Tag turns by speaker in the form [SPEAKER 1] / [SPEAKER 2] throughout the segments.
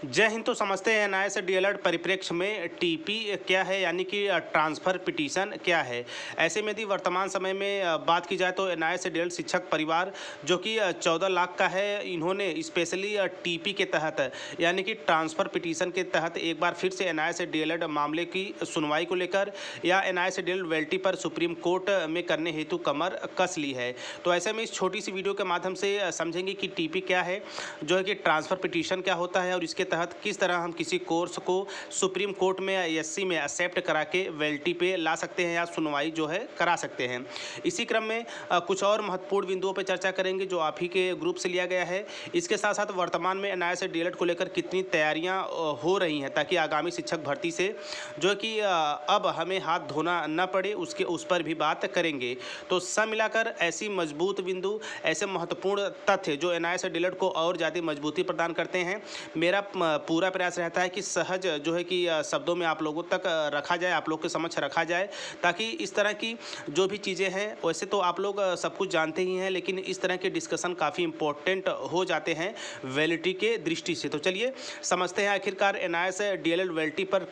[SPEAKER 1] जय हिंद। तो समझते हैं एनआईए से डीएलएड परिप्रेक्ष्य में टीपी क्या है, यानी कि ट्रांसफ़र पिटीशन क्या है। ऐसे में यदि वर्तमान समय में बात की जाए तो एनआईए से डीएलएड शिक्षक परिवार जो कि 14 लाख का है, इन्होंने स्पेशली टीपी के तहत यानी कि ट्रांसफ़र पिटीशन के तहत एक बार फिर से एनआईए से डीएलएड मामले की सुनवाई को लेकर या एनआईए से डीएलएड वेल्टी पर सुप्रीम कोर्ट में करने हेतु कमर कस ली है। तो ऐसे में इस छोटी सी वीडियो के माध्यम से समझेंगे कि टीपी क्या है, जो है कि ट्रांसफ़र पिटीशन क्या होता है और इसके तहत किस तरह हम किसी कोर्स को सुप्रीम कोर्ट में या एससी में एक्सेप्ट करा के वेल्टी पे ला सकते हैं या सुनवाई जो है करा सकते हैं। इसी क्रम में कुछ और महत्वपूर्ण बिंदुओं पर चर्चा करेंगे जो आप ही के ग्रुप से लिया गया है। इसके साथ साथ वर्तमान में एनआईए से डीएलएड को लेकर कितनी तैयारियां हो रही हैं ताकि आगामी शिक्षक भर्ती से जो कि अब हमें हाथ धोना न पड़े, उस पर भी बात करेंगे। तो सब मिलाकर ऐसी मजबूत बिंदु, ऐसे महत्वपूर्ण तथ्य जो एनआईए से डीएलएड को और ज़्यादा मजबूती प्रदान करते हैं। मेरा पूरा प्रयास रहता है कि सहज जो है कि शब्दों में आप लोगों तक रखा जाए, आप लोग के समक्ष रखा जाए, ताकि इस तरह की जो भी चीज़ें हैं, वैसे तो आप लोग सब कुछ जानते ही हैं, लेकिन इस तरह के डिस्कशन काफ़ी इंपॉर्टेंट हो जाते हैं वैलिडिटी के दृष्टि से। तो चलिए समझते हैं आखिरकार एनआईए से डीएलएड वैलिडिटी पर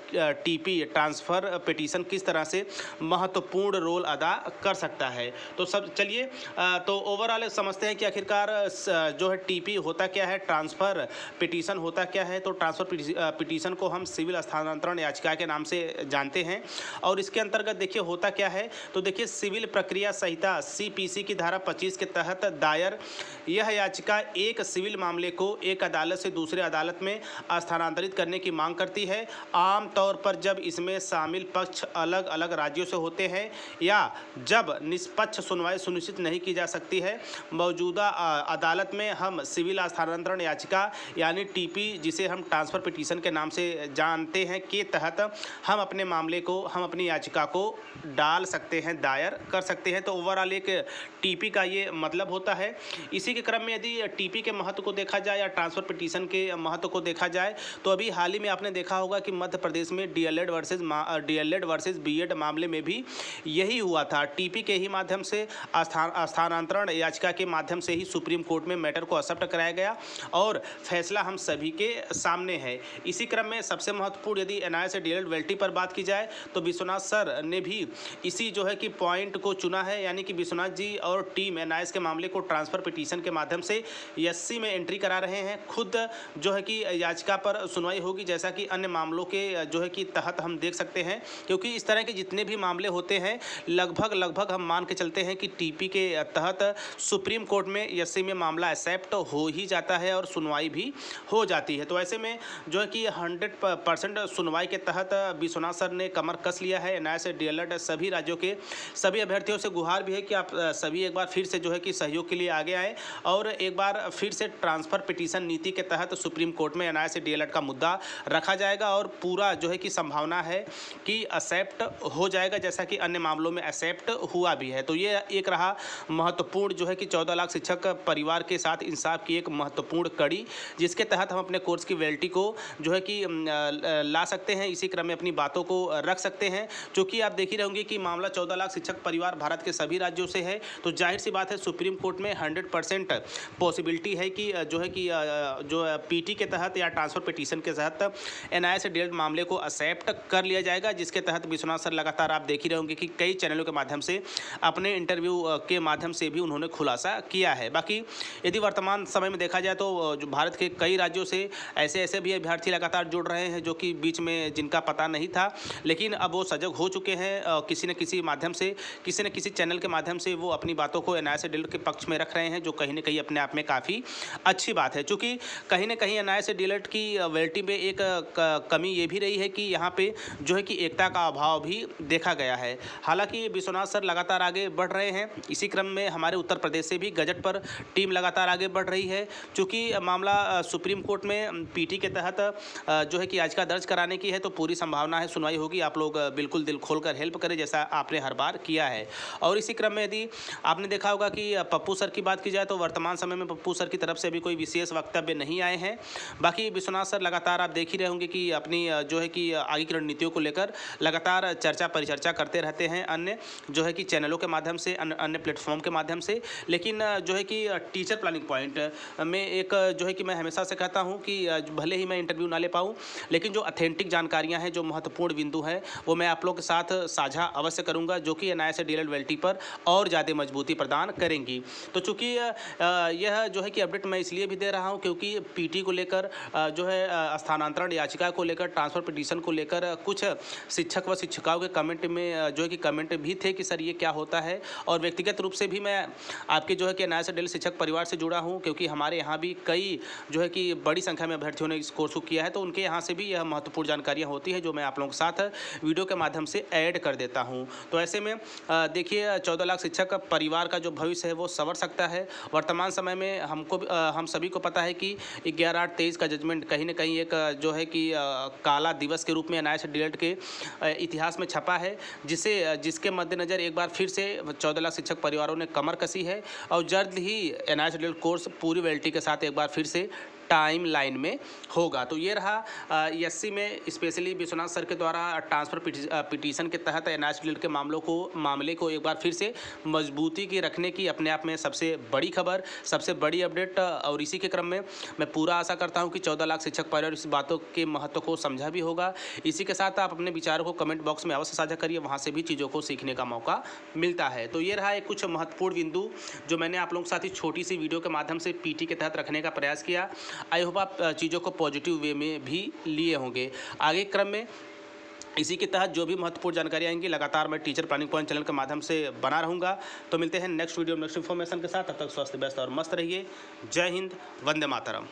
[SPEAKER 1] टीपी ट्रांसफ़र पिटीशन किस तरह से महत्वपूर्ण रोल अदा कर सकता है। तो सब चलिए तो ओवरऑल समझते हैं कि आखिरकार जो है टीपी होता क्या है, ट्रांसफ़र पिटीशन होता क्या है। तो ट्रांसफ़र पिटीशन को हम सिविल स्थानांतरण याचिका के नाम से जानते हैं और इसके अंतर्गत देखिए होता क्या है। तो देखिए सिविल प्रक्रिया संहिता सीपीसी की धारा 25 के तहत दायर यह याचिका एक सिविल मामले को एक अदालत से दूसरे अदालत में स्थानांतरित करने की मांग करती है। आमतौर पर जब इसमें शामिल पक्ष अलग अलग राज्यों से होते हैं या जब निष्पक्ष सुनवाई सुनिश्चित नहीं की जा सकती है, मौजूदा अदालत में हम सिविल स्थानांतरण याचिका यानी टीपी, जिसे हम ट्रांसफ़र पिटीशन के नाम से जानते हैं, के तहत हम अपने मामले को, हम अपनी याचिका को डाल सकते हैं, दायर कर सकते हैं। तो ओवरऑल एक टीपी का ये मतलब होता है। इसी के क्रम में यदि टीपी के महत्व को देखा जाए या ट्रांसफ़र पिटीशन के महत्व को देखा जाए तो अभी हाल ही में आपने देखा होगा कि मध्य प्रदेश में डीएलएड वर्सेस बीएड मामले में भी यही हुआ था। टीपी के ही माध्यम से स्थानांतरण याचिका के माध्यम से ही सुप्रीम कोर्ट में मैटर को एक्सेप्ट कराया गया और फैसला हम सभी के सामने है। इसी क्रम में सबसे महत्वपूर्ण यदि एनआईए से डीएलएड वैलिडिटी पर बात की जाए तो विश्वनाथ सर ने भी इसी जो है कि पॉइंट को चुना है, यानी कि विश्वनाथ जी और टीम एनआईए के मामले को ट्रांसफ़र पिटीशन के माध्यम से एससी में एंट्री करा रहे हैं। खुद जो है कि याचिका पर सुनवाई होगी, जैसा कि अन्य मामलों के जो है कि तहत हम देख सकते हैं, क्योंकि इस तरह के जितने भी मामले होते हैं लगभग हम मान के चलते हैं कि टीपी के तहत सुप्रीम कोर्ट में एससी में मामला एक्सेप्ट हो ही जाता है और सुनवाई भी हो जाती है। तो ऐसे में जो है कि 100% सुनवाई के तहत विश्वनाथ सर ने कमर कस लिया है। एनआईए से डीएलएड सभी राज्यों के सभी अभ्यर्थियों से गुहार भी है कि आप सभी एक बार फिर से जो है कि सहयोग के लिए आगे आए और एक बार फिर से ट्रांसफ़र पिटीशन नीति के तहत सुप्रीम कोर्ट में एनआईए से डीएलएड का मुद्दा रखा जाएगा और पूरा जो है कि संभावना है कि एक्सेप्ट हो जाएगा, जैसा कि अन्य मामलों में एक्सेप्ट हुआ भी है। तो ये एक रहा महत्वपूर्ण जो है कि 14 लाख शिक्षक परिवार के साथ इंसाफ की एक महत्वपूर्ण कड़ी, जिसके तहत हम अपने कोर्स की वैलिडिटी को जो है कि ला सकते हैं, इसी क्रम में अपनी बातों को रख सकते हैं। क्योंकि आप देख ही रहोगे कि मामला 14 लाख शिक्षक परिवार भारत के सभी राज्यों से है, तो जाहिर सी बात है सुप्रीम कोर्ट में 100% पॉसिबिलिटी है कि जो है कि जो पीटी के तहत या ट्रांसफ़र पिटीशन के तहत एनआईए से डीएलएड मामले को एक्सेप्ट कर लिया जाएगा, जिसके तहत विश्वनाथ सर लगातार आप देख ही रहोगे कि कई चैनलों के माध्यम से अपने इंटरव्यू के माध्यम से भी उन्होंने खुलासा किया है। बाकी यदि वर्तमान समय में देखा जाए तो जो भारत के कई राज्यों से ऐसे भी अभ्यर्थी लगातार जुड़ रहे हैं जो कि बीच में जिनका पता नहीं था, लेकिन अब वो सजग हो चुके हैं। किसी न किसी माध्यम से, किसी न किसी चैनल के माध्यम से वो अपनी बातों को एनआईए से डीएलएड के पक्ष में रख रहे हैं, जो कहीं न कहीं अपने आप में काफ़ी अच्छी बात है। चूँकि कहीं न कहीं एनआईए से डीएलएड की वैलिडिटी में एक कमी ये भी रही है कि यहाँ पे जो है कि एकता का अभाव भी देखा गया है। हालांकि विश्वनाथ सर लगातार आगे बढ़ रहे हैं। इसी क्रम में हमारे उत्तर प्रदेश से भी गजट पर टीम लगातार आगे बढ़ रही है। चूँकि मामला सुप्रीम कोर्ट में पीटी के तहत जो है कि याचिका दर्ज कराने की है, तो पूरी संभावना है सुनवाई होगी। आप लोग बिल्कुल दिल खोलकर हेल्प करें, जैसा आपने हर बार किया है। और इसी क्रम में यदि आपने देखा होगा कि पप्पू सर की बात की जाए तो वर्तमान समय में पप्पू सर की तरफ से भी कोई विशेष वक्तव्य नहीं आए हैं। बाकी विश्वनाथ सर लगातार आप देख ही रहे होंगे कि अपनी जो है कि आगे की रणनीतियों को लेकर लगातार चर्चा परिचर्चा करते रहते हैं, अन्य जो है कि चैनलों के माध्यम से, अन्य प्लेटफॉर्म के माध्यम से। लेकिन जो है कि टीचर प्लानिंग पॉइंट में एक जो है कि मैं हमेशा से कहता हूँ कि भले ही मैं इंटरव्यू ना ले पाऊँ, लेकिन जो ऑथेंटिक जानकारियाँ हैं, जो महत्वपूर्ण बिंदु हैं, वो मैं आप लोग के साथ साझा अवश्य करूँगा, जो कि NIS DLED वेल्टी पर और ज़्यादा मजबूती प्रदान करेंगी। तो चूँकि यह जो है कि अपडेट मैं इसलिए भी दे रहा हूँ क्योंकि पीटी को लेकर जो है स्थानांतरण याचिका को लेकर, ट्रांसफ़र पिटीशन को लेकर कुछ शिक्षक व शिक्षिकाओं के कमेंट में जो है कि कमेंट भी थे कि सर ये क्या होता है। और व्यक्तिगत रूप से भी मैं आपके जो है कि NIS DLED शिक्षक परिवार से जुड़ा हूँ, क्योंकि हमारे यहाँ भी कई जो है कि बड़ी संख्या में अभ्यर्थियों ने इस कोर्स को किया है, तो उनके यहाँ से भी यह महत्वपूर्ण जानकारियाँ होती है जो मैं आप लोगों के साथ वीडियो के माध्यम से ऐड कर देता हूँ। तो ऐसे में देखिए 14 लाख शिक्षक परिवार का जो भविष्य है वो संवर सकता है। वर्तमान समय में हम सभी को पता है कि 11/8/23 का जजमेंट कहीं ना कहीं एक जो है कि काला दिवस के रूप में NIS DLED के इतिहास में छपा है, जिसके मद्देनज़र एक बार फिर से 14 लाख शिक्षक परिवारों ने कमर कसी है और जल्द ही NIS DLED कोर्स पूरी वैलिडिटी के साथ एक बार फिर से टाइम लाइन में होगा। तो ये रहा एससी में स्पेशली विश्वनाथ सर के द्वारा ट्रांसफ़र पिटीशन के तहत NIS DLED के मामले को एक बार फिर से मजबूती की रखने की अपने आप में सबसे बड़ी खबर, सबसे बड़ी अपडेट। और इसी के क्रम में मैं पूरा आशा करता हूं कि 14 लाख शिक्षक परिवार इस बातों के महत्व को समझा भी होगा। इसी के साथ आप अपने विचारों को कमेंट बॉक्स में अवश्य साझा करिए, वहाँ से भी चीज़ों को सीखने का मौका मिलता है। तो ये रहा एक कुछ महत्वपूर्ण बिंदु जो मैंने आप लोगों के साथ ही छोटी सी वीडियो के माध्यम से पीटी के तहत रखने का प्रयास किया। आई होप आप चीज़ों को पॉजिटिव वे में भी लिए होंगे। आगे क्रम में इसी के तहत जो भी महत्वपूर्ण जानकारी आएंगी लगातार मैं टीचर प्लानिंग पॉइंट चैनल के माध्यम से बना रहूँगा। तो मिलते हैं नेक्स्ट वीडियो नेक्स्ट इन्फॉर्मेशन के साथ। तब तक स्वस्थ व्यस्त और मस्त रहिए। जय हिंद, वंदे मातरम।